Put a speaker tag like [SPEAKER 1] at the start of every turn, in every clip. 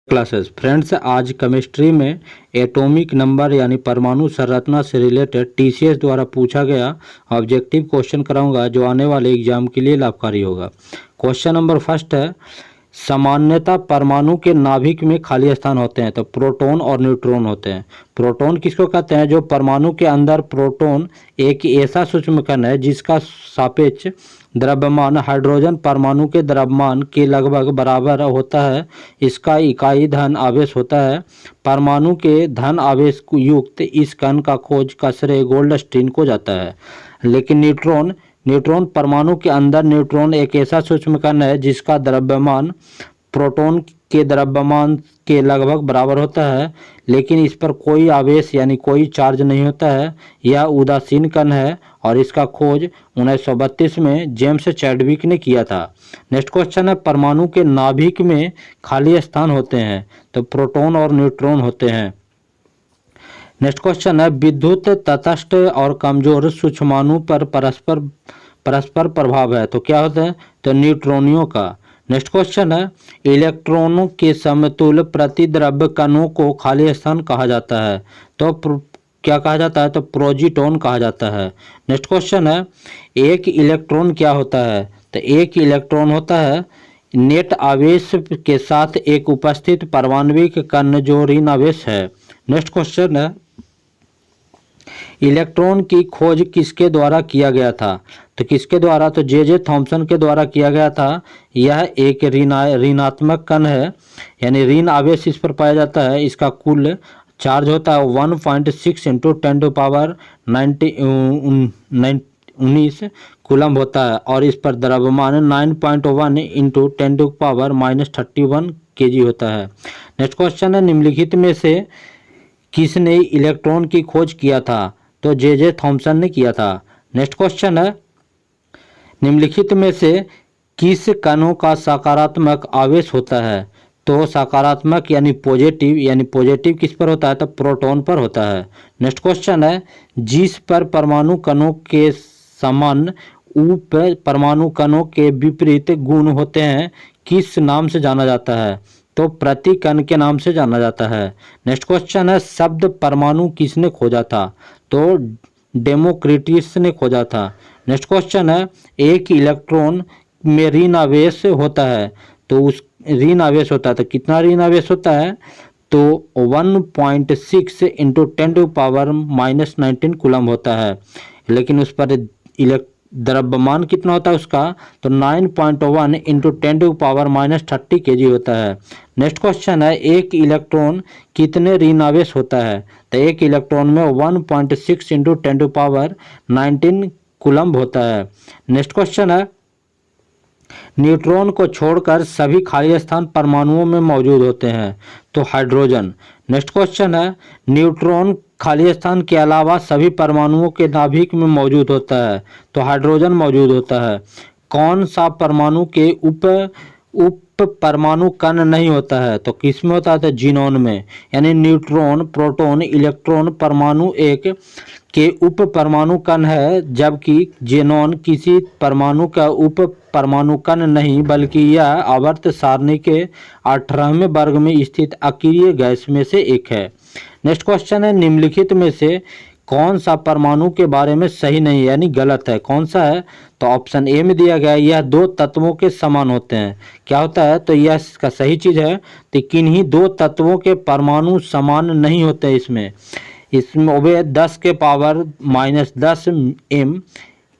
[SPEAKER 1] Classes friends, आज chemistry में atomic number यानी परमाणु संरचना से रिलेटेड टीसीएस द्वारा पूछा गया ऑब्जेक्टिव क्वेश्चन कराऊंगा जो आने वाले एग्जाम के लिए लाभकारी होगा। क्वेश्चन नंबर फर्स्ट है, सामान्यतः परमाणु के नाभिक में खाली स्थान होते हैं तो प्रोटॉन और न्यूट्रॉन होते हैं। प्रोटॉन किसको कहते हैं? जो परमाणु के अंदर प्रोटॉन एक ऐसा सूक्ष्म कण है जिसका सापेक्ष द्रव्यमान हाइड्रोजन परमाणु के द्रव्यमान के लगभग बराबर होता है। इसका इकाई धन आवेश होता है। परमाणु के धन आवेश युक्त इस कण का खोज का श्रेय गोल्डस्टीन को जाता है। लेकिन न्यूट्रॉन परमाणु के अंदर न्यूट्रॉन एक ऐसा सूक्ष्म कण है जिसका द्रव्यमान प्रोटॉन के द्रव्यमान के लगभग बराबर होता है, लेकिन इस पर कोई आवेश यानी कोई चार्ज नहीं होता है। यह उदासीन कण है और इसका खोज 1932 में जेम्स चैडविक ने किया था। नेक्स्ट क्वेश्चन है, परमाणु के नाभिक में खाली स्थान होते हैं तो प्रोटॉन और न्यूट्रॉन होते हैं। नेक्स्ट क्वेश्चन है, विद्युत तटस्थ और कमजोर सूक्ष्माणु पर परस्पर प्रभाव है तो क्या होता है? तो न्यूट्रॉनियों का। नेक्स्ट क्वेश्चन है, इलेक्ट्रॉनों के समतुल्य प्रतिद्रव्य कणों को खाली स्थान कहा जाता है तो क्या कहा जाता है? तो प्रोजीटॉन कहा जाता है। नेक्स्ट क्वेश्चन है, एक इलेक्ट्रॉन क्या होता है? तो एक इलेक्ट्रॉन होता है नेट आवेश के साथ एक उपस्थित परमाणविक कण जो ऋण आवेश है। नेक्स्ट क्वेश्चन है, इलेक्ट्रॉन की खोज किसके द्वारा किया गया था? तो किसके द्वारा? तो जे थॉम्सन के द्वारा किया गया था। यह एक ऋणात्मक कण है यानी ऋण आवेश इस पर पाया जाता है। इसका कुल चार्ज होता है 1.6 इंटू 10⁻19 कूलम होता है और इस पर द्रव्यमान 9.1 इंटू 10⁻31 kg होता है। नेक्स्ट क्वेश्चन है, निम्नलिखित में से किसने इलेक्ट्रॉन की खोज किया था? तो जे थॉम्सन ने किया था। नेक्स्ट क्वेश्चन है, निम्नलिखित में से किस कणों का सकारात्मक आवेश होता है? तो सकारात्मक यानी पॉजिटिव किस पर होता है? तो प्रोटॉन पर होता है। नेक्स्ट क्वेश्चन है, जिस पर परमाणु कणों के समान उप परमाणु कणों के विपरीत गुण होते हैं किस नाम से जाना जाता है? तो प्रति कण के नाम से जाना जाता है। नेक्स्ट क्वेश्चन है, शब्द परमाणु किसने खोजा था? तो डेमोक्रिटस ने खोजा था। नेक्स्ट क्वेश्चन है, एक इलेक्ट्रॉन में ऋण आवेश होता है तो उस ऋण आवेश होता है तो कितना ऋण आवेश होता है? तो 1.6 इंटू 10⁻19 कूलम होता है, लेकिन उस पर द्रव्यमान कितना होता है उसका? तो 9.1 इंटू 10⁻30 kg होता है। नेक्स्ट क्वेश्चन है, एक इलेक्ट्रॉन कितने ऋण आवेश होता है? तो एक इलेक्ट्रॉन में 1.6 इंटू 10⁻19 कूलम होता है। नेक्स्ट क्वेश्चन है, न्यूट्रॉन को छोड़कर सभी खाली स्थान परमाणुओं में मौजूद होते हैं तो हाइड्रोजन। नेक्स्ट क्वेश्चन है, न्यूट्रॉन खाली स्थान के अलावा सभी परमाणुओं के नाभिक में मौजूद होता है तो हाइड्रोजन मौजूद होता है। कौन सा परमाणु के उप परमाणु कण नहीं होता है? तो किस में होता है? तो जीनोन में। यानी न्यूट्रॉन, प्रोटॉन, इलेक्ट्रॉन परमाणु एक के उप परमाणु कण है, जबकि जेनॉन किसी परमाणु का उप परमाणु कण नहीं बल्कि यह आवर्त सारणी के 18वें वर्ग में स्थित अक्रिय गैस में से एक है। नेक्स्ट क्वेश्चन है, निम्नलिखित में से कौन सा परमाणु के बारे में सही नहीं यानी गलत है? कौन सा है? तो ऑप्शन ए में दिया गया है, यह दो तत्वों के समान होते हैं। क्या होता है? तो यह इसका सही चीज है। तो किन्हीं दो तत्वों के परमाणु समान नहीं होते इसमें वे 10⁻10 m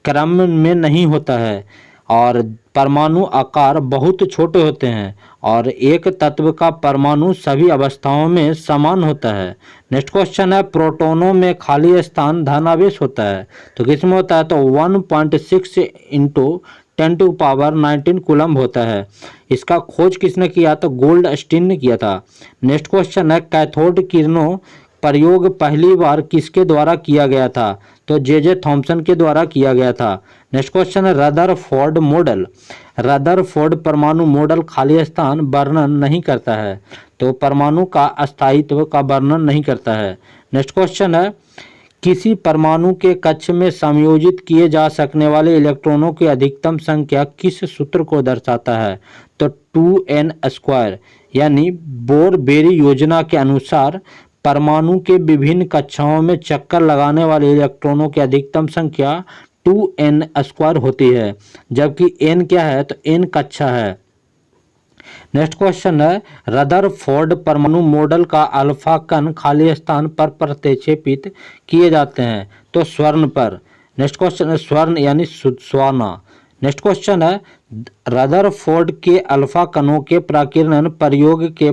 [SPEAKER 1] क्रम में नहीं होता है और परमाणु आकार बहुत छोटे होते हैं और एक तत्व का परमाणु सभी अवस्थाओं में समान होता है। नेक्स्ट क्वेश्चन है, प्रोटॉनों में खाली स्थान धनावेश होता है तो किसमें होता है? तो 1.6 इंटू 10⁻19 कूलम होता है। इसका खोज किसने किया? तो गोल्डस्टीन ने किया था। नेक्स्ट क्वेश्चन है, कैथोड किरणों प्रयोग पहली बार किसके द्वारा किया गया था? तो जे थॉम्सन के द्वारा किया गया था। नेक्स्ट क्वेश्चन है, रदरफोर्ड परमाणु मॉडल खाली स्थान वर्णन नहीं करता है तो परमाणु का अस्थायित्व का वर्णन नहीं करता है। नेक्स्ट क्वेश्चन है, किसी परमाणु के कक्ष में संयोजित किए जा सकने वाले इलेक्ट्रॉनों की अधिकतम संख्या किस सूत्र को दर्शाता है? तो 2n²। यानी बोर बेरी योजना के अनुसार परमाणु के विभिन्न कक्षाओं में चक्कर लगाने वाले इलेक्ट्रॉनों की अधिकतम संख्या 2n² होती है, जबकि n क्या है तो n कक्षा है। नेक्स्ट क्वेश्चन है, रदरफोर्ड परमाणु मॉडल का अल्फा कण खाली स्थान पर प्रतिक्षेपित किए जाते हैं तो स्वर्ण पर। नेक्स्ट क्वेश्चन है स्वर्ण यानी स्वर्ण। नेक्स्ट क्वेश्चन है, रदरफोर्ड के अल्फा कणों के प्राकीर्णन प्रयोग के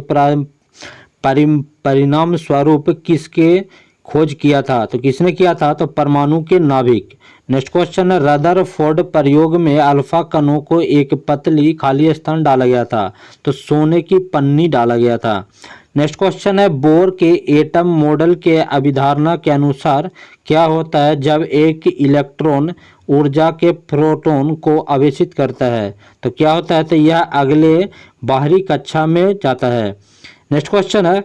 [SPEAKER 1] परिणाम स्वरूप किसके खोज किया था, तो किसने किया था तो परमाणु के नाभिक। नेक्स्ट क्वेश्चन है, रदरफोर्ड प्रयोग में अल्फा कणों को एक पतली खाली स्थान डाला गया था तो सोने की पन्नी डाला गया था। नेक्स्ट क्वेश्चन है, बोर के एटम मॉडल के अभिधारणा के अनुसार क्या होता है जब एक इलेक्ट्रॉन ऊर्जा के प्रोटॉन को आवेशित करता है, तो क्या होता है तो यह अगले बाहरी कक्षा में जाता है। नेक्स्ट क्वेश्चन है,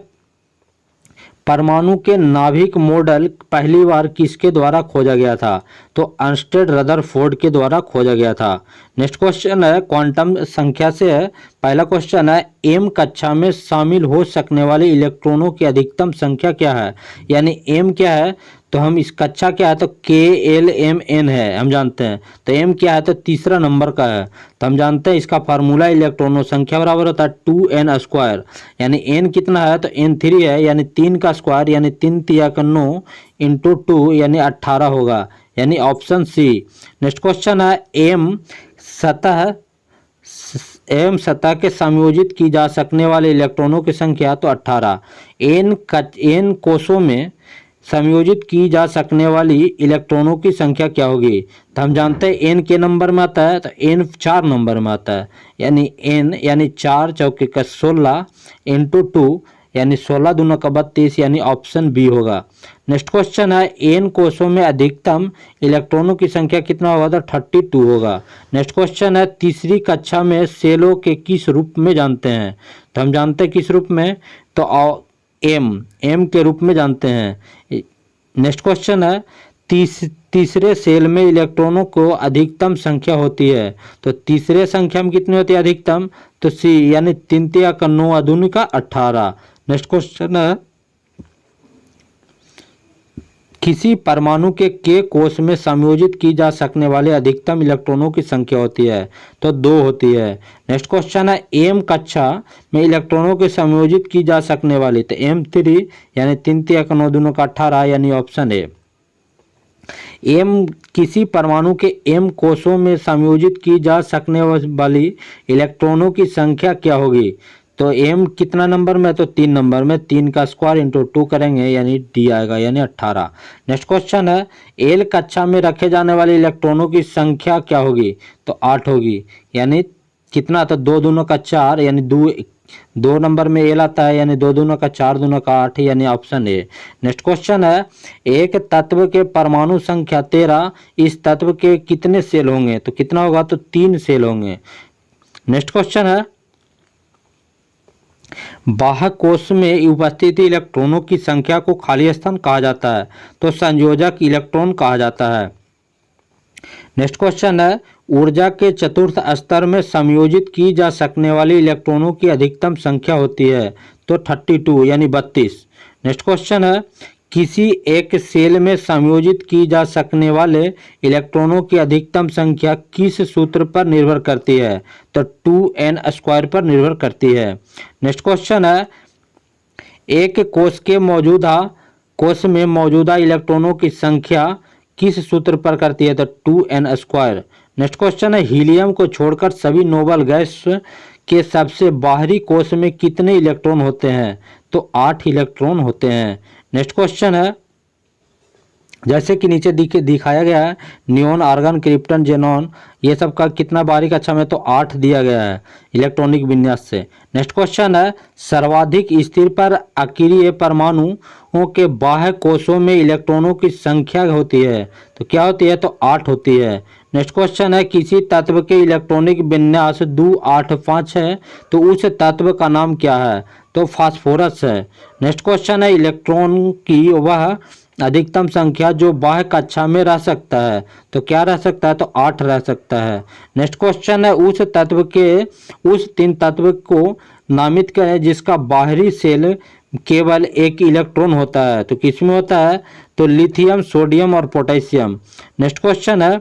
[SPEAKER 1] परमाणु के नाभिक मॉडल पहली बार किसके द्वारा खोजा गया था, तो अर्नस्ट रदरफोर्ड के द्वारा खोजा गया था। नेक्स्ट क्वेश्चन है क्वांटम संख्या से है। पहला क्वेश्चन है, एम कक्षा में शामिल हो सकने वाले इलेक्ट्रॉनों की अधिकतम संख्या क्या है, यानी एम क्या है तो हम इस कक्षा क्या है तो KLMN है, हम जानते हैं। तो एम क्या है तो तीसरा नंबर का है, तो हम जानते हैं इसका फार्मूला इलेक्ट्रॉनों संख्या बराबर होता है 2n², यानी n कितना है तो n3 है, यानी 3 का स्क्वायर यानी 3 तिया का 9 इंटू 2 यानी 18 होगा, यानी ऑप्शन सी। नेक्स्ट क्वेश्चन है, एम सतह के संयोजित की जा सकने वाले इलेक्ट्रॉनों की संख्या तो 18। n कोषों में संयोजित की जा सकने वाली इलेक्ट्रॉनों की संख्या क्या होगी, तो हम जानते हैं n के नंबर में आता है तो n 4 नंबर में आता है, यानी n यानी 4 चौके का 16 इंटू 2 यानी 16 दूना का 32, यानी ऑप्शन बी होगा। नेक्स्ट क्वेश्चन है, n कोषों में अधिकतम इलेक्ट्रॉनों की संख्या कितना होगा तो 32 होगा। नेक्स्ट क्वेश्चन है, तीसरी कक्षा में सेलों के किस रूप में जानते हैं, तो हम जानते हैं किस रूप में तो एम के रूप में जानते हैं। नेक्स्ट क्वेश्चन है, तीसरे सेल में इलेक्ट्रॉनों को अधिकतम संख्या होती है तो तीसरे संख्या में कितनी होती है अधिकतम तो सी, यानी 3 तिया का 9 अदूनी का 18। नेक्स्ट क्वेश्चन है, किसी परमाणु के कोष में संयोजित की जा सकने वाले अधिकतम इलेक्ट्रॉनों की संख्या होती है तो 2 होती है। नेक्स्ट क्वेश्चन है, एम कक्षा में इलेक्ट्रॉनों के संयोजित की जा सकने वाली तो M3 यानी 3 तिया का 9 दूनों का 18, यानी ऑप्शन ए। एम किसी परमाणु के एम कोषों में संयोजित की जा सकने वाली इलेक्ट्रॉनों की संख्या क्या होगी, तो एम कितना नंबर में तो 3 नंबर में, 3 का स्क्वायर इंटू 2 करेंगे यानी डी आएगा, यानी 18। नेक्स्ट क्वेश्चन है, एल कक्षा में रखे जाने वाले इलेक्ट्रॉनों की संख्या क्या होगी तो 8 होगी, यानी कितना तो 2 दूनों का 4 यानी 2 नंबर में एल आता है, यानी 2 दूनों का 4 दूनों का 8, यानी ऑप्शन ए। नेक्स्ट क्वेश्चन है, एक तत्व के परमाणु संख्या 13, इस तत्व के कितने सेल होंगे तो कितना होगा तो 3 सेल होंगे। नेक्स्ट क्वेश्चन है, बाह्य कोश में उपस्थित इलेक्ट्रॉनों की संख्या को खाली स्थान कहा जाता है तो संयोजक इलेक्ट्रॉन कहा जाता है। नेक्स्ट क्वेश्चन है, ऊर्जा के चतुर्थ स्तर में संयोजित की जा सकने वाली इलेक्ट्रॉनों की अधिकतम संख्या होती है तो 32 यानी 32। नेक्स्ट क्वेश्चन है, किसी एक सेल में संयोजित की जा सकने वाले इलेक्ट्रॉनों की अधिकतम संख्या किस सूत्र पर निर्भर करती है तो 2n² पर निर्भर करती है। नेक्स्ट क्वेश्चन है, एक कोष में मौजूदा इलेक्ट्रॉनों की संख्या किस सूत्र पर करती है तो 2n²। नेक्स्ट क्वेश्चन है, हीलियम को छोड़कर सभी नोबल गैस के सबसे बाहरी कोष में कितने इलेक्ट्रॉन होते हैं तो 8 इलेक्ट्रॉन होते हैं। नेक्स्ट क्वेश्चन है, जैसे कि नीचे दिखाया गया है, नियोन, आर्गन, क्रिप्टन, जेनॉन ये सब का कितना बारीक अच्छा में तो 8 दिया गया है इलेक्ट्रॉनिक विन्यास से। नेक्स्ट क्वेश्चन है, सर्वाधिक स्थिर पर अक्रिय परमाणुओं के बाह्य कोषों में इलेक्ट्रॉनों की संख्या होती है तो क्या होती है तो 8 होती है। नेक्स्ट क्वेश्चन है, किसी तत्व के इलेक्ट्रॉनिक विन्यास 2, 8, 5 है तो उस तत्व का नाम क्या है तो फास्फोरस है। नेक्स्ट क्वेश्चन है, इलेक्ट्रॉन की वह अधिकतम संख्या जो बाह्य कक्षा में रह सकता है तो क्या रह सकता है तो 8 रह सकता है। नेक्स्ट क्वेश्चन है, उस 3 तत्व को नामित करें जिसका बाहरी शेल केवल एक इलेक्ट्रॉन होता है। तो किसमें होता है? तो लिथियम, सोडियम और पोटेशियम। नेक्स्ट क्वेश्चन है,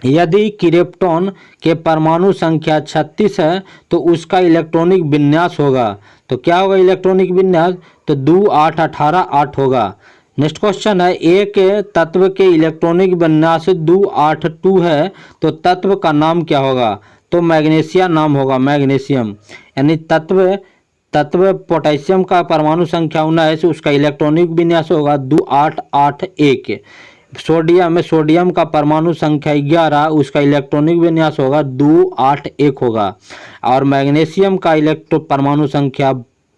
[SPEAKER 1] यदि क्रिप्टॉन के परमाणु संख्या 36 है तो उसका इलेक्ट्रॉनिक विन्यास होगा। तो क्या होगा इलेक्ट्रॉनिक विन्यास? तो 2 8 18 8 होगा। नेक्स्ट क्वेश्चन है, एक तत्व के इलेक्ट्रॉनिक विन्यास 2 8 2 है तो तत्व का नाम क्या होगा? तो मैग्नीशियम नाम होगा, मैग्नीशियम। यानी तत्व पोटेशियम का परमाणु संख्या 19, उसका इलेक्ट्रॉनिक विन्यास होगा 2 8 8 1। सोडियम का परमाणु संख्या 11, उसका इलेक्ट्रॉनिक विन्यास होगा 2 8 1 होगा। और मैग्नीशियम का परमाणु संख्या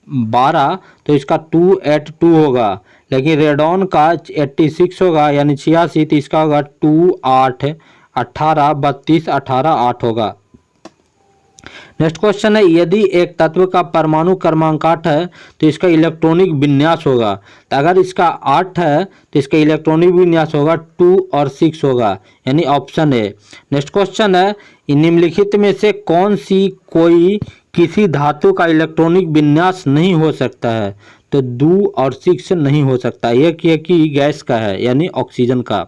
[SPEAKER 1] 12, तो इसका 2 8 2 होगा। लेकिन रेडॉन का 86 होगा यानी 86, तो इसका होगा 2 8 18 32 18 8 होगा। नेक्स्ट क्वेश्चन है, यदि एक तत्व का परमाणु क्रमांक 8 है तो इसका इलेक्ट्रॉनिक विन्यास होगा। तो अगर इसका 8 है तो इसका इलेक्ट्रॉनिक विन्यास होगा 2 और 6 होगा, यानी ऑप्शन है। नेक्स्ट क्वेश्चन है, निम्नलिखित में से कौन सी कोई किसी धातु का इलेक्ट्रॉनिक विन्यास नहीं हो सकता है? तो 2 और 6 नहीं हो सकता। एक ये कि गैस का है यानी ऑक्सीजन का,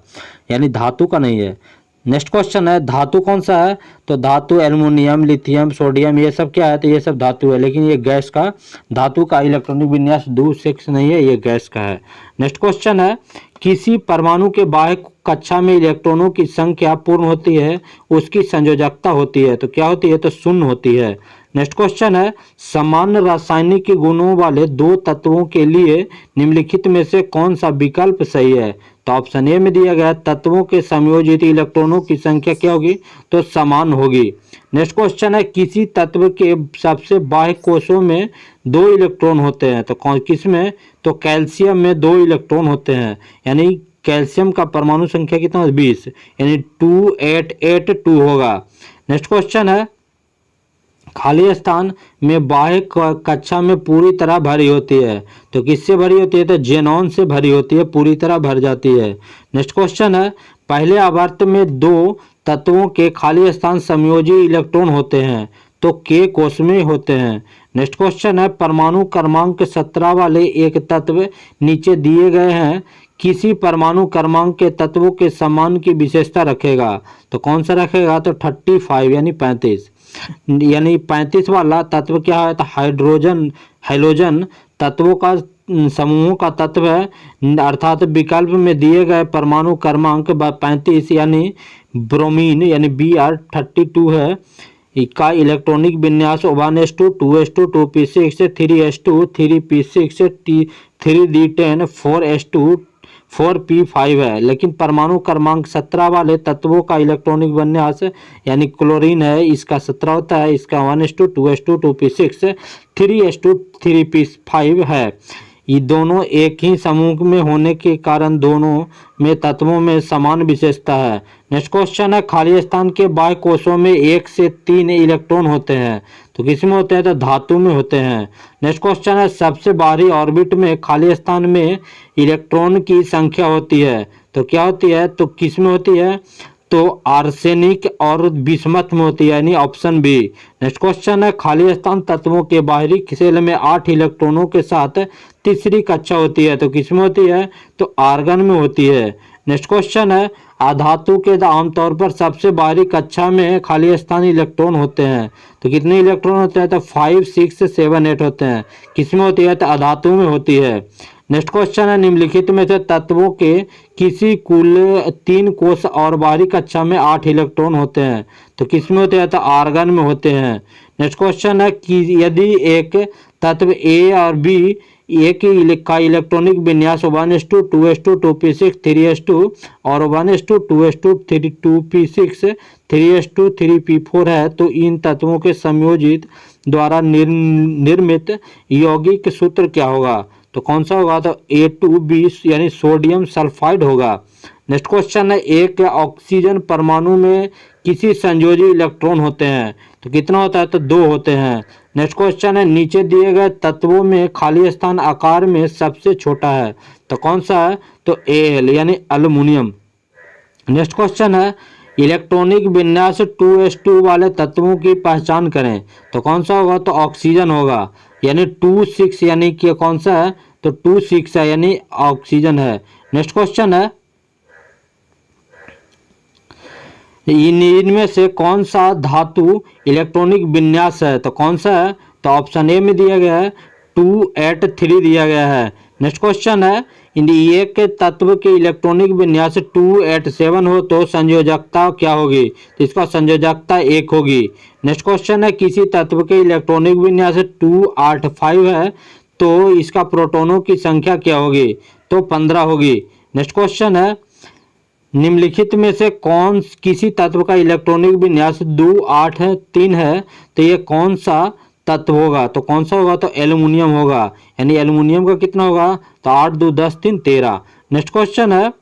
[SPEAKER 1] यानी धातु का नहीं है। नेक्स्ट क्वेश्चन है, धातु कौन सा है? तो धातु एल्युमिनियम, लिथियम, सोडियम, ये सब क्या है? तो ये सब धातु है, लेकिन ये गैस का, धातु का इलेक्ट्रॉनिक विन्यास 2 6 नहीं है, ये गैस का है। नेक्स्ट क्वेश्चन है, किसी परमाणु के बाह्य कक्षा में इलेक्ट्रॉनों की संख्या पूर्ण होती है, उसकी संयोजकता होती है। तो क्या होती है? तो शून्य होती है। नेक्स्ट क्वेश्चन है, सामान्य रासायनिक गुणों वाले दो तत्वों के लिए निम्नलिखित में से कौन सा विकल्प सही है? तो ऑप्शन ए में दिया गया तत्वों के संयोजित इलेक्ट्रॉनों की संख्या क्या होगी? तो समान होगी। नेक्स्ट क्वेश्चन है, किसी तत्व के सबसे बाह्य कोशों में 2 इलेक्ट्रॉन होते हैं। तो कौन किसमें? तो कैल्शियम में 2 इलेक्ट्रॉन होते हैं, यानी कैल्शियम का परमाणु संख्या कितना? 20, यानी 2 8 8 2 होगा। नेक्स्ट क्वेश्चन है, खाली स्थान में बाह्य कक्षा में पूरी तरह भरी होती है। तो किससे भरी होती है? तो जेनॉन से भरी होती है, पूरी तरह भर जाती है। नेक्स्ट क्वेश्चन है, पहले आवर्त में 2 तत्वों के खाली स्थान संयोजी इलेक्ट्रॉन होते हैं, तो के कोश में होते हैं। नेक्स्ट क्वेश्चन है, परमाणु क्रमांक 17 वाले एक तत्व नीचे दिए गए हैं, किसी परमाणु क्रमांक के तत्वों के समान की विशेषता रखेगा। तो कौन सा रखेगा? तो 35 यानी 35, यानी 35 वाला तत्व क्या है? तो हाइड्रोजन तत्वों का समूहों का तत्व है, अर्थात विकल्प में दिए गए परमाणु क्रमांक 35 यानी ब्रोमीन यानी Br32 है। का इलेक्ट्रॉनिक विन्यास 1s2 2s2 2p6 3s2 3p6 3d10 4s2 4p5 है। लेकिन परमाणु क्रमांक 17 वाले तत्वों का इलेक्ट्रॉनिक विन्यास यानी क्लोरीन है, इसका 17 होता है, इसका 1s2 2s2 2p6 3s2 3p5 है। ये दोनों एक ही समूह में होने के कारण दोनों में तत्वों में समान विशेषता है। नेक्स्ट क्वेश्चन है, खाली स्थान के बाह्य कोशों में 1 से 3 इलेक्ट्रॉन होते हैं। तो किसमें होते हैं? तो धातु में होते हैं। नेक्स्ट क्वेश्चन है, सबसे बाहरी ऑर्बिट में खाली स्थान में इलेक्ट्रॉन की संख्या होती है। तो क्या होती है? तो किसमें होती है? तो आर्सेनिक और बिस्मथ में होती है, यानी ऑप्शन बी। नेक्स्ट क्वेश्चन है, खाली स्थान तत्वों के बाहरी शेल में 8 इलेक्ट्रॉनों के साथ तीसरी कक्षा होती है। तो किसमें होती है? तो आर्गन में होती है। नेक्स्ट क्वेश्चन है, अधातु के आमतौर पर सबसे बाहरी कक्षा में खाली स्थान इलेक्ट्रॉन होते हैं। तो कितने इलेक्ट्रॉन होते हैं? तो 5 6 7 8 होते हैं। किसमें होती है? तो अधातु में होती है। नेक्स्ट क्वेश्चन है, निम्नलिखित में से तत्वों के किसी कुल 3 कोश और बाहरी कक्षा में 8 इलेक्ट्रॉन होते हैं। तो किसमें होते हैं? तो आर्गन में होते हैं। नेक्स्ट क्वेश्चन है कि यदि एक तत्व ए और बी एक का इलेक्ट्रॉनिक विन्यास 1s2 2s2 2p6 3s2 और 1s2 2s2 2p6 3s2 3p4 है, तो इन तत्वों के संयोजित द्वारा निर्मित यौगिक सूत्र क्या होगा? तो कौन सा होगा? तो A2B यानी सोडियम सल्फाइड होगा। नेक्स्ट क्वेश्चन है, एक ऑक्सीजन परमाणु में किसी संयोजी इलेक्ट्रॉन होते हैं। तो कितना होता है? तो 2 होते हैं। नेक्स्ट क्वेश्चन है, नीचे दिए गए तत्वों में खाली स्थान आकार में सबसे छोटा है। तो कौन सा है? तो Al यानी एल्युमिनियम। नेक्स्ट क्वेश्चन है, इलेक्ट्रॉनिक विन्यास 2s2 वाले तत्वों की पहचान करें। तो कौन सा होगा? तो ऑक्सीजन होगा, यानी 2,6, यानी कि कौन सा है? तो 2,6 है, यानी ऑक्सीजन है। नेक्स्ट क्वेश्चन है, इनमें से कौन सा धातु इलेक्ट्रॉनिक विन्यास है? तो कौन सा है? तो ऑप्शन ए में दिया गया है 283 दिया गया है। नेक्स्ट क्वेश्चन है, एक तत्व के इलेक्ट्रॉनिक विन्यास 287 हो तो संयोजकता क्या होगी? तो इसका संयोजकता 1 होगी। नेक्स्ट क्वेश्चन है, किसी तत्व के इलेक्ट्रॉनिक विन्यास 285 है तो इसका प्रोटॉनों की संख्या क्या होगी? तो 15 होगी। नेक्स्ट क्वेश्चन है, निम्नलिखित में से कौन किसी तत्व का इलेक्ट्रॉनिक विन्यास 283 है तो ये कौन सा तत्व होगा? तो कौन सा होगा? तो एल्युमिनियम होगा, यानी एल्युमिनियम का कितना होगा? तो 8 2 10 3 13। नेक्स्ट क्वेश्चन है,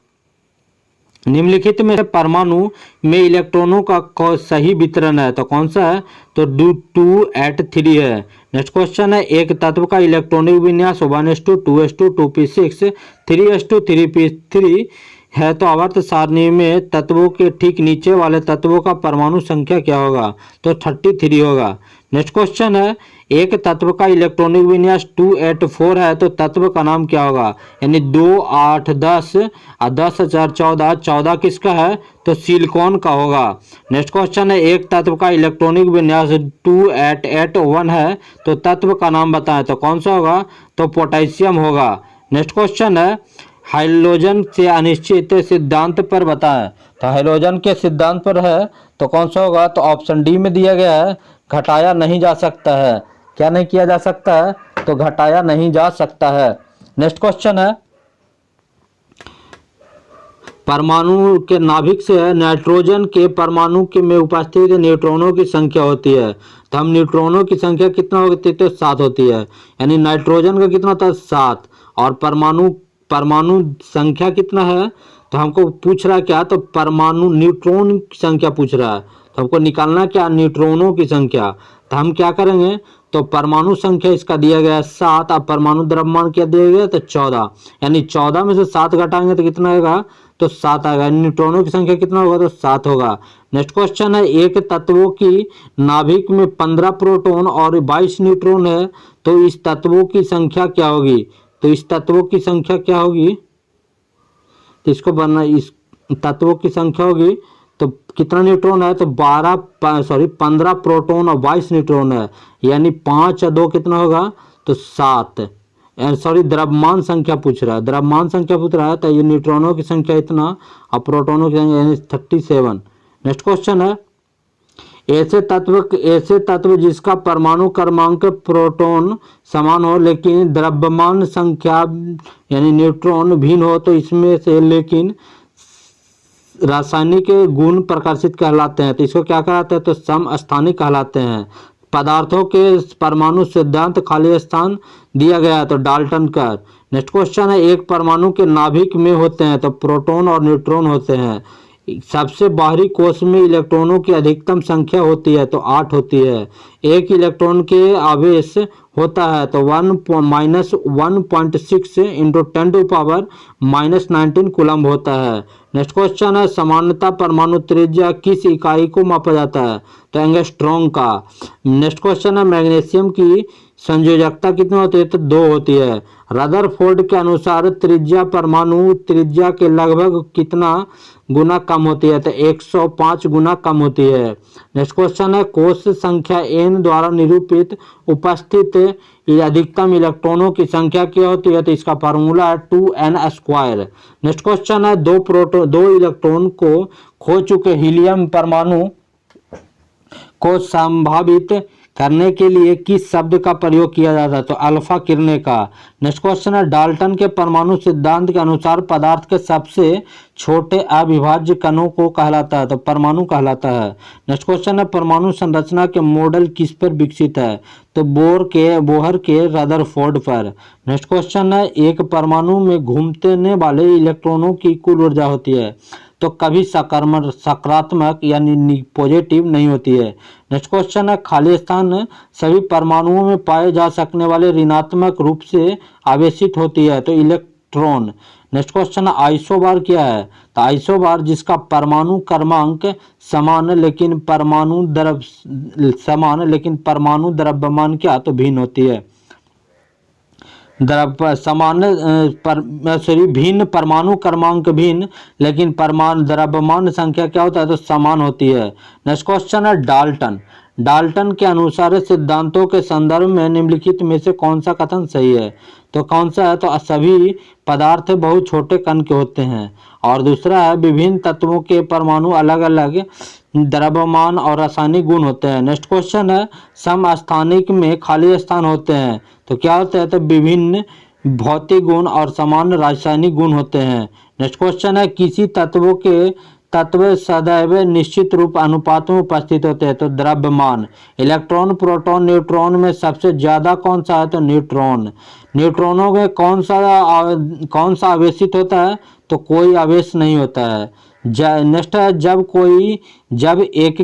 [SPEAKER 1] निम्नलिखित में से परमाणु में इलेक्ट्रॉनों का सही वितरण है? तो कौन सा है? तो 283 है। नेक्स्ट क्वेश्चन है, एक तत्व का इलेक्ट्रॉनिक विन्यास 1s2 2s2 2p6 3s2 3p3 है तो आवर्त सारणी में तत्वों के ठीक नीचे वाले तत्वों का परमाणु संख्या क्या होगा? तो 33 होगा। नेक्स्ट क्वेश्चन है, एक तत्व का इलेक्ट्रॉनिक विन्यास 284 है तो तत्व का नाम क्या होगा? यानी 2 8 10 और 10 4 14, 14 किसका है? तो सिलिकॉन का होगा। नेक्स्ट क्वेश्चन है, एक तत्व का इलेक्ट्रॉनिक विन्यास 2881 है तो तत्व का नाम बताएं। तो कौन सा होगा? तो पोटेशियम होगा। नेक्स्ट क्वेश्चन है, हाइड्रोजन से अनिश्चित सिद्धांत पर बताएं। तो हाइड्रोजन के सिद्धांत पर है तो कौन सा होगा? तो ऑप्शन डी में दिया गया है, घटाया नहीं जा सकता है। क्या नहीं किया जा सकता है? तो घटाया नहीं जा सकता है। नेक्स्ट क्वेश्चन है, परमाणु के नाभिक से नाइट्रोजन के परमाणु के में उपस्थित न्यूट्रॉनों की संख्या होती है। तो हम न्यूट्रॉनों की संख्या कितना होती है? तो 7 होती है, यानी नाइट्रोजन का कितना था? 7। और परमाणु संख्या कितना है? तो हमको पूछ रहा है क्या? तो परमाणु न्यूट्रॉन की संख्या पूछ रहा है, तो हमको निकालना क्या? न्यूट्रॉनों की संख्या। तो हम क्या करेंगे? तो परमाणु संख्या इसका दिया गया है 7 और परमाणु द्रव्यमान क्या दिया गया? तो 14, यानी 14 में से 7 घटाएंगे तो कितना आएगा? तो 7 आएगा। न्यूट्रॉनों की संख्या कितना होगा? तो 7 होगा। नेक्स्ट क्वेश्चन है, एक तत्वों की नाभिक में 15 प्रोटॉन और 22 न्यूट्रॉन है तो इस तत्वों की संख्या क्या होगी? तो इस तत्वों की संख्या क्या होगी? तो इसको बनना, इस तत्वों की संख्या होगी तो कितना न्यूट्रॉन है? तो 15 प्रोटॉन और 22 न्यूट्रॉन है, यानी 5 और 2 कितना होगा? तो 7। द्रव्यमान संख्या पूछ रहा है, द्रव्यमान संख्या पूछ रहा है तो ये न्यूट्रॉनों की संख्या इतना और प्रोटॉनों की संख्या यानी 37। नेक्स्ट क्वेश्चन है, ऐसे तत्व जिसका परमाणु क्रमांक प्रोटॉन समान हो लेकिन द्रव्यमान संख्या यानी न्यूट्रॉन भिन्न हो तो इसमें से लेकिन रासायनिक गुण प्रकाशित कहलाते हैं। तो इसको क्या कहलाते हैं? तो समस्थानिक कहलाते हैं। पदार्थों के परमाणु सिद्धांत खाली स्थान दिया गया है तो डाल्टन का। नेक्स्ट क्वेश्चन है, एक परमाणु के नाभिक में होते हैं तो प्रोटॉन और न्यूट्रॉन होते हैं। सबसे बाहरी कोश में इलेक्ट्रॉनों की अधिकतम संख्या होती है तो 8 होती है। एक इलेक्ट्रॉन के आवेश होता है तो 1-1.6 इंटू 10⁻⁻19 कूलम्ब होता है। नेक्स्ट क्वेश्चन है, सामान्यतः परमाणु त्रिज्या किस इकाई को मापा जाता है? तो एंगस्ट्रॉम का। नेक्स्ट क्वेश्चन है, मैग्नीशियम की संयोजकता कितनी होती है? तो 2 होती है। रदरफोर्ड के अनुसार त्रिज्या परमाणु त्रिज्या के लगभग कितना गुना कम होती है? तो 105 गुना कम होती है। नेक्स्ट क्वेश्चन है, कोश संख्या n द्वारा निरूपित उपस्थित अधिकतम इलेक्ट्रॉनों की संख्या क्या होती है? तो इसका फार्मूला है 2n²। नेक्स्ट क्वेश्चन है, दो इलेक्ट्रॉन को खो चुके हीलियम परमाणु को संभावित करने के लिए किस शब्द का प्रयोग किया जाता है? तो अल्फा किरणें का। नेक्स्ट क्वेश्चन है, डाल्टन के परमाणु सिद्धांत के अनुसार पदार्थ के सबसे छोटे अविभाज्य कणों को कहलाता है? तो परमाणु कहलाता है। नेक्स्ट क्वेश्चन है, परमाणु संरचना के मॉडल किस पर विकसित है? तो बोहर के रदरफोर्ड पर। नेक्स्ट क्वेश्चन है, एक परमाणु में घूमने वाले इलेक्ट्रॉनों की कुल ऊर्जा होती है तो कभी सकारात्मक यानी पॉजिटिव नहीं होती है। नेक्स्ट क्वेश्चन है, खाली स्थान सभी परमाणुओं में पाए जा सकने वाले ऋणात्मक रूप से आवेशित होती है तो इलेक्ट्रॉन। नेक्स्ट क्वेश्चन है आइसोबार क्या है? तो आइसोबार जिसका परमाणु क्रमांक समान लेकिन परमाणु द्रव्यमान क्या तो भिन्न होती है। भिन्न परमाणु क्रमांक भिन्न लेकिन परमाणु द्रव्यमान संख्या क्या होता है तो समान होती है। नेक्स्ट क्वेश्चन है डाल्टन के अनुसार सिद्धांतों के संदर्भ में निम्नलिखित में से कौन सा कथन सही है? तो कौन सा है? तो सभी पदार्थ बहुत छोटे कण के होते हैं। और दूसरा है विभिन्न तत्वों के परमाणु अलग अलग द्रव्यमान और रासायनिक गुण होते हैं। नेक्स्ट क्वेश्चन है समस्थानिक में खाली स्थान होते हैं तो क्या होते हैं? तो विभिन्न भौतिक गुण और समान रासायनिक गुण होते हैं। नेक्स्ट क्वेश्चन है किसी तत्व सदैव निश्चित रूप अनुपात में उपस्थित होते हैं तो द्रव्यमान। इलेक्ट्रॉन प्रोटॉन न्यूट्रॉन में सबसे ज्यादा कौन सा है? तो न्यूट्रॉन। न्यूट्रॉनों में कौन सा आवेशित होता है? तो कोई आवेश नहीं होता है। नेक्स्ट है जब एक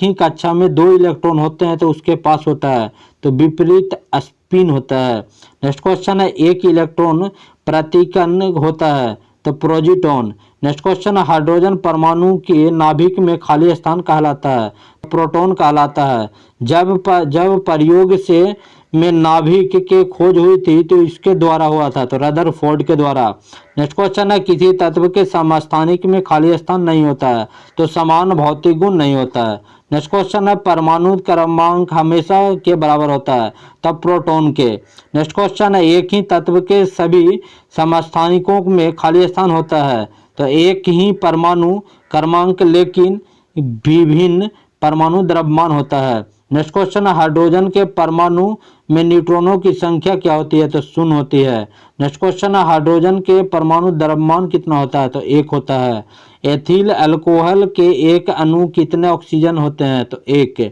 [SPEAKER 1] ही कक्षा में दो इलेक्ट्रॉन होते हैं तो उसके पास होता है तो विपरीत स्पिन होता है। नेक्स्ट क्वेश्चन है एक इलेक्ट्रॉन प्रति कण होता है तो प्रोजीटॉन। नेक्स्ट क्वेश्चन है हाइड्रोजन परमाणु के नाभिक में खाली स्थान कहलाता है प्रोटॉन कहलाता है। जब प्रयोग से में नाभिक के खोज हुई थी तो इसके द्वारा हुआ था तो रदरफोर्ड के द्वारा। नेक्स्ट क्वेश्चन है किसी तत्व के समस्थानिक में खाली स्थान नहीं होता है तो समान भौतिक गुण नहीं होता है। नेक्स्ट क्वेश्चन है परमाणु क्रमांक हमेशा के बराबर होता है तब प्रोटॉन के। नेक्स्ट क्वेश्चन है एक ही तत्व के सभी समस्थानिकों में खाली स्थान होता है तो एक ही परमाणु क्रमांक लेकिन विभिन्न परमाणु द्रव्यमान होता है। नेक्स्ट क्वेश्चन है हाइड्रोजन के परमाणु में न्यूट्रॉनों की संख्या क्या होती है? तो 0 होती है। नेक्स्ट क्वेश्चन है हाइड्रोजन के परमाणु द्रव्यमान कितना होता है? तो 1 होता है। एथिल अल्कोहल के एक अणु कितने ऑक्सीजन होते हैं? तो 1।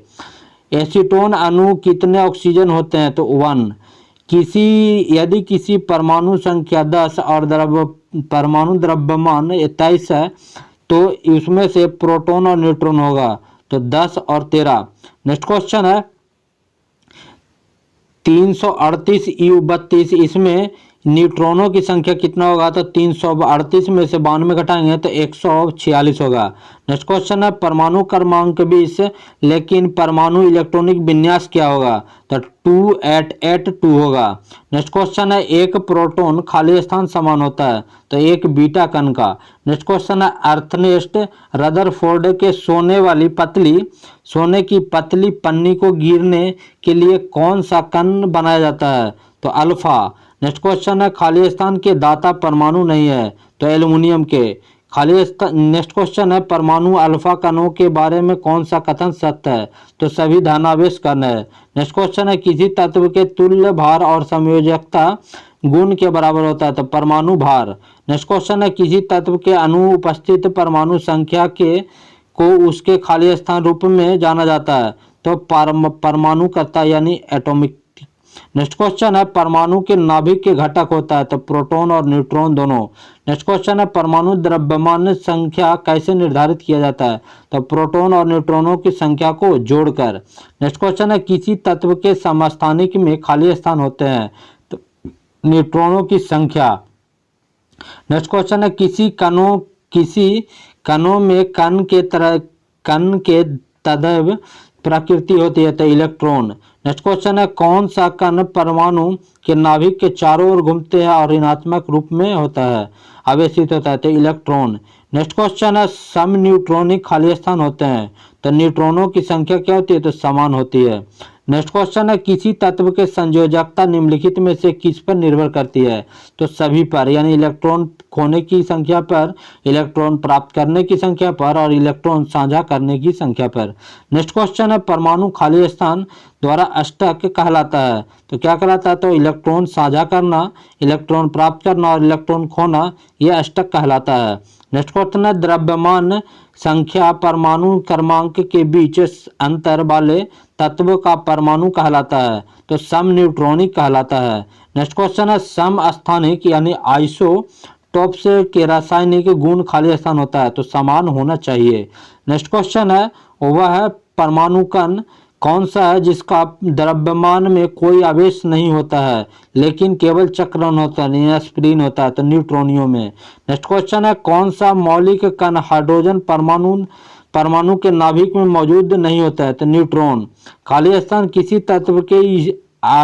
[SPEAKER 1] एसीटोन अणु कितने ऑक्सीजन होते हैं? तो 1। यदि किसी परमाणु संख्या 10 और परमाणु द्रव्यमान 27 है तो इसमें से प्रोटॉन और न्यूट्रॉन होगा तो 10 और 13। नेक्स्ट क्वेश्चन है 338 U32 इसमें न्यूट्रॉनों की संख्या कितना होगा? तो 338 में से 92 घटाएंगे तो 146 होगा। नेक्स्ट क्वेश्चन है परमाणु क्रमांक 20 लेकिन परमाणु इलेक्ट्रॉनिक विन्यास क्या होगा? तो 2882 होगा। नेक्स्ट क्वेश्चन है एक प्रोटॉन खाली स्थान समान होता है तो एक बीटा कण का। नेक्स्ट क्वेश्चन है अर्नेस्ट रदरफोर्ड के सोने की पतली पन्नी को गिरने के लिए कौन सा कण बनाया जाता है? तो अल्फा। नेक्स्ट क्वेश्चन है खाली स्थान के दाता परमाणु नहीं है तो एल्युमिनियम के। नेक्स्ट क्वेश्चन है परमाणु अल्फा कणों के बारे में कौन सा कथन सत्य है? तो सभी धनावेश कण है। नेक्स्ट क्वेश्चन है किसी तत्व के तुल्य भार और संयोजकता गुण के बराबर होता है तो परमाणु भार। नेक्स्ट क्वेश्चन है किसी तत्व के अणु उपस्थित परमाणु संख्या को उसके खाली स्थान रूप में जाना जाता है तो परमाणुकर्ता यानी एटॉमिक। नेक्स्ट क्वेश्चन है परमाणु के नाभिक के घटक होता है तो प्रोटॉन और न्यूट्रॉन दोनों। नेक्स्ट क्वेश्चन है परमाणु द्रव्यमान संख्या कैसे निर्धारित किया जाता है? तो प्रोटॉन और न्यूट्रॉनों की संख्या को जोड़कर। नेक्स्ट क्वेश्चन है किसी तत्व के समस्थानिक में खाली स्थान होते हैं तो न्यूट्रॉनों की संख्या। नेक्स्ट क्वेश्चन है किसी कणों में कण के तदैव प्रकृति होती है तो इलेक्ट्रॉन। नेक्स्ट क्वेश्चन है कौन सा कण परमाणु के नाभिक के चारों ओर घूमते हैं और ऋणात्मक रूप में होता है आवेशित होता है तो इलेक्ट्रॉन। नेक्स्ट क्वेश्चन है सम न्यूट्रॉनिक खाली स्थान होते हैं तो न्यूट्रॉनों की संख्या क्या होती है? तो समान होती है। नेक्स्ट क्वेश्चन है किसी तत्व के संयोजकता निम्नलिखित में से किस पर निर्भर करती है? तो सभी पर, यानी इलेक्ट्रॉन खोने की संख्या पर, इलेक्ट्रॉन प्राप्त करने की संख्या पर और इलेक्ट्रॉन साझा करने की संख्या पर। नेक्स्ट क्वेश्चन है परमाणु खाली स्थान द्वारा अष्टक कहलाता है तो क्या कहलाता है? तो इलेक्ट्रॉन साझा करना, इलेक्ट्रॉन प्राप्त करना और इलेक्ट्रॉन खोना, यह अष्टक कहलाता है। नेक्स्ट क्वेश्चन है द्रव्यमान संख्या परमाणु क्रमांक के बीच अंतर वाले तत्व का परमाणु कहलाता है तो सम न्यूट्रॉनिक कहलाता है। नेक्स्ट क्वेश्चन है सम स्थानिक यानी आइसोटॉप्स के रासायनिक गुण खाली स्थान होता है तो समान होना चाहिए। नेक्स्ट क्वेश्चन है वह है परमाणु कण कौन सा है जिसका द्रव्यमान में कोई आवेश नहीं होता है लेकिन केवल चक्रण होता है यानी स्प्रिन होता है? तो न्यूट्रॉनियों में। नेक्स्ट क्वेश्चन है कौन सा मौलिक कण हाइड्रोजन परमाणु के नाभिक में मौजूद नहीं होता है? तो न्यूट्रॉन। खाली स्थान किसी तत्व के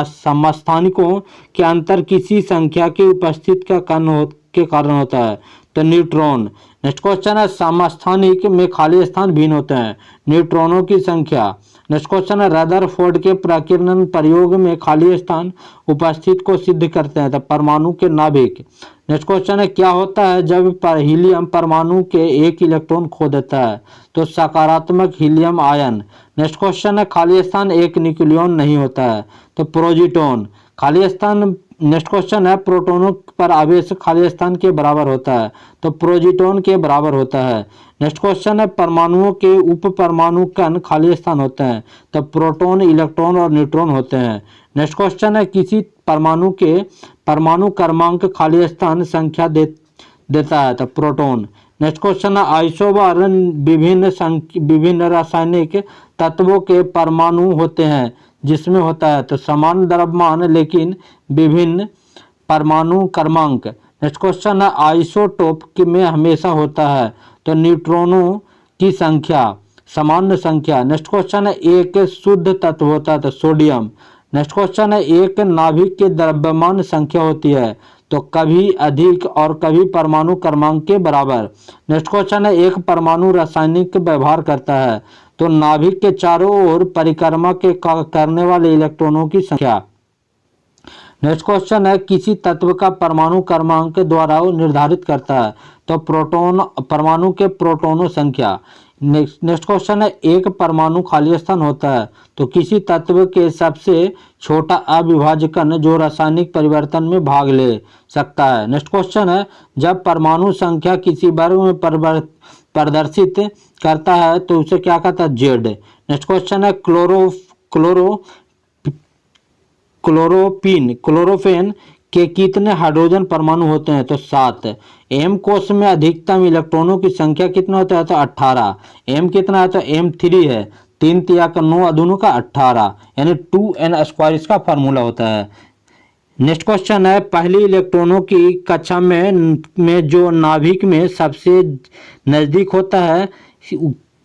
[SPEAKER 1] समस्थानिकों के अंतर किसी संख्या की उपस्थिति का के कारण होता है? तो न्यूट्रॉन। नेक्स्ट क्वेश्चन है समस्थानिक में खाली स्थान भिन्न होते हैं, न्यूट्रॉनों की संख्या। नेक्स्ट क्वेश्चन है रदरफोर्ड के प्रकीर्णन प्रयोग में खाली स्थान उपस्थित को सिद्ध करते हैं? तो परमाणु के नाभिक। नेक्स्ट क्वेश्चन है क्या होता है जब हीलियम परमाणु के एक इलेक्ट्रॉन खो देता है? तो सकारात्मक हीलियम आयन। नेक्स्ट क्वेश्चन है खाली स्थान एक न्यूक्लियॉन नहीं होता है? तो प्रोजीटॉन। खाली स्थान। नेक्स्ट क्वेश्चन है प्रोटॉनों पर आवेश खाली स्थान के बराबर होता है? तो प्रोजीटॉन के बराबर होता है। नेक्स्ट क्वेश्चन है परमाणुओं के उप परमाणु कण खाली स्थान होते हैं? तो प्रोटॉन, इलेक्ट्रॉन और न्यूट्रॉन होते हैं। नेक्स्ट क्वेश्चन है किसी परमाणु के परमाणु क्रमांक खाली स्थान संख्या देता है? तो प्रोटॉन। नेक्स्ट क्वेश्चन है आइसोबार विभिन्न रासायनिक तत्वों के परमाणु होते हैं जिसमें होता है? तो समान द्रव्यमान लेकिन विभिन्न परमाणु क्रमांक। नेक्स्ट क्वेश्चन है आइसोटोप में हमेशा होता है? तो न्यूट्रॉनों की संख्या, सामान्य संख्या। नेक्स्ट क्वेश्चन है एक शुद्ध तत्व होता है? तो सोडियम। नेक्स्ट क्वेश्चन है एक नाभिक के द्रव्यमान संख्या होती है? तो कभी अधिक और कभी परमाणु क्रमांक के बराबर। नेक्स्ट क्वेश्चन है एक परमाणु रासायनिक व्यवहार करता है? तो नाभिक के चारों ओर परिक्रमा के करने वाले इलेक्ट्रॉनों की संख्या। नेक्स्ट क्वेश्चन है किसी तत्व का परमाणु क्रमांक द्वारा निर्धारित करता है? तो प्रोटॉन, परमाणु के प्रोटॉनों संख्या। नेक्स्ट क्वेश्चन है एक परमाणु खाली स्थान होता है? तो किसी तत्व के सबसे छोटा अविभाज्य कण जो रासायनिक परिवर्तन में भाग ले सकता है। नेक्स्ट क्वेश्चन है जब परमाणु संख्या किसी वर्ग में प्रदर्शित करता है तो उसे क्या कहता है? जेड। नेक्स्ट क्वेश्चन है क्लोरोफेन के कितने हाइड्रोजन परमाणु होते हैं? तो 7। एम कोश में अधिकतम इलेक्ट्रॉनों की संख्या कितना होता है? तो 18। एम कितना है? तो एम 3 है। 3 तिया का 9 अदूनों का 18 यानी 2n² इसका फार्मूला होता है। नेक्स्ट क्वेश्चन है पहली इलेक्ट्रॉनों की कक्षा में जो नाभिक में सबसे नजदीक होता है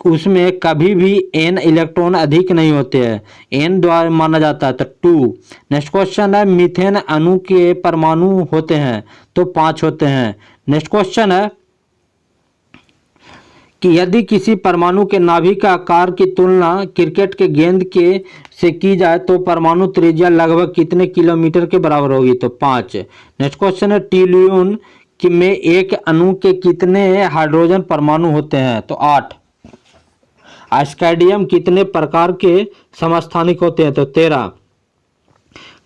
[SPEAKER 1] उसमें कभी भी n इलेक्ट्रॉन अधिक नहीं होते हैं, n द्वारा माना जाता है? तो 2। नेक्स्ट क्वेश्चन है मीथेन अणु के परमाणु होते हैं? तो 5 होते हैं। नेक्स्ट क्वेश्चन है कि यदि किसी परमाणु के नाभिक का आकार की तुलना क्रिकेट के गेंद के से की जाए तो परमाणु त्रिज्या लगभग कितने किलोमीटर के बराबर होगी? तो 5। नेक्स्ट क्वेश्चन है ट्रिलियन में एक अणु के कितने हाइड्रोजन परमाणु होते हैं? तो 8। स्कैंडियम कितने प्रकार के समस्थानिक होते हैं? तो 13।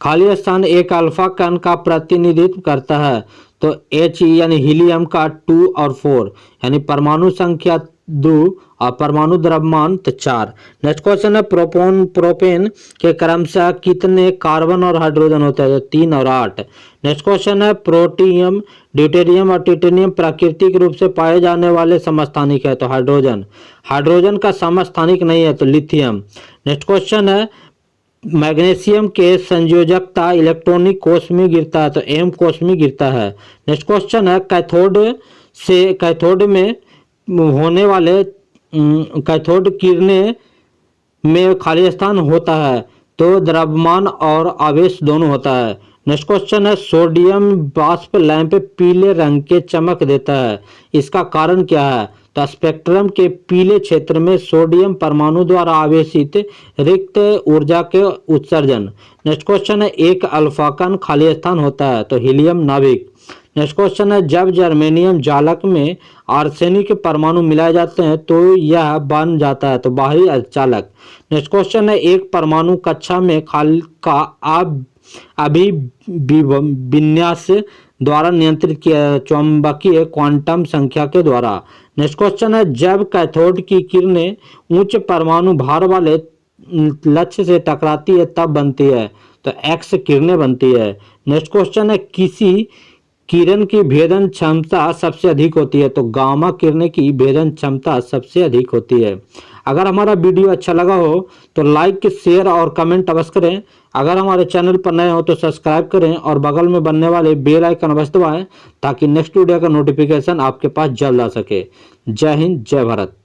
[SPEAKER 1] खाली स्थान एक अल्फा कण का प्रतिनिधित्व करता है? तो H यानी हीलियम का 2 और 4 यानी परमाणु संख्या 2 और परमाणु द्रव्यमान तो 4। नेक्स्ट क्वेश्चन है प्रोपेन के क्रमशः कितने कार्बन और हाइड्रोजन होते हैं? तो 3 और 8। नेक्स्ट क्वेश्चन है प्रोटियम, ड्यूटेरियम और टिटेनियम प्राकृतिक रूप से पाए जाने वाले समस्थानिक है? तो हाइड्रोजन। हाइड्रोजन का समस्थानिक नहीं है? तो लिथियम। नेक्स्ट क्वेश्चन है मैग्नीशियम के संयोजकता इलेक्ट्रॉनिक कोष में गिरता है? तो एम कोष में गिरता है। नेक्स्ट क्वेश्चन है कैथोड में होने वाले कैथोड किरणें में खाली स्थान होता है? तो द्रव्यमान और आवेश दोनों होता है। नेक्स्ट क्वेश्चन है सोडियम वाष्प लैंप पीले रंग के चमक देता है, इसका कारण क्या है? तो स्पेक्ट्रम के पीले क्षेत्र में सोडियम परमाणु द्वारा आवेशित रिक्त ऊर्जा के उत्सर्जन। नेक्स्ट क्वेश्चन है एक अल्फा कण खाली स्थान होता है? तो हीलियम नाभिक। नेक्स्ट क्वेश्चन है जब जर्मेनियम जालक में आर्सेनिक परमाणु मिलाए जाते हैं तो यह बन जाता है? तो बाहरी अर्धचालक। नेक्स्ट क्वेश्चन है एक परमाणु कक्षा में खाली का अभिविन्यास द्वारा नियंत्रित किया चुंबकीय क्वांटम संख्या के द्वारा। नेक्स्ट क्वेश्चन है जब कैथोड की किरणें उच्च परमाणु भार वाले लक्ष्य से टकराती है तब बनती है? तो एक्स किरणें बनती है। नेक्स्ट क्वेश्चन है किसी किरण की भेदन क्षमता सबसे अधिक होती है? तो गामा किरणें की भेदन क्षमता सबसे अधिक होती है। अगर हमारा वीडियो अच्छा लगा हो तो लाइक, शेयर और कमेंट अवश्य करें। अगर हमारे चैनल पर नए हो तो सब्सक्राइब करें और बगल में बनने वाले बेल आइकन अवश्य दबाएं ताकि नेक्स्ट वीडियो का नोटिफिकेशन आपके पास जल्द आ सके। जय हिंद, जय भारत।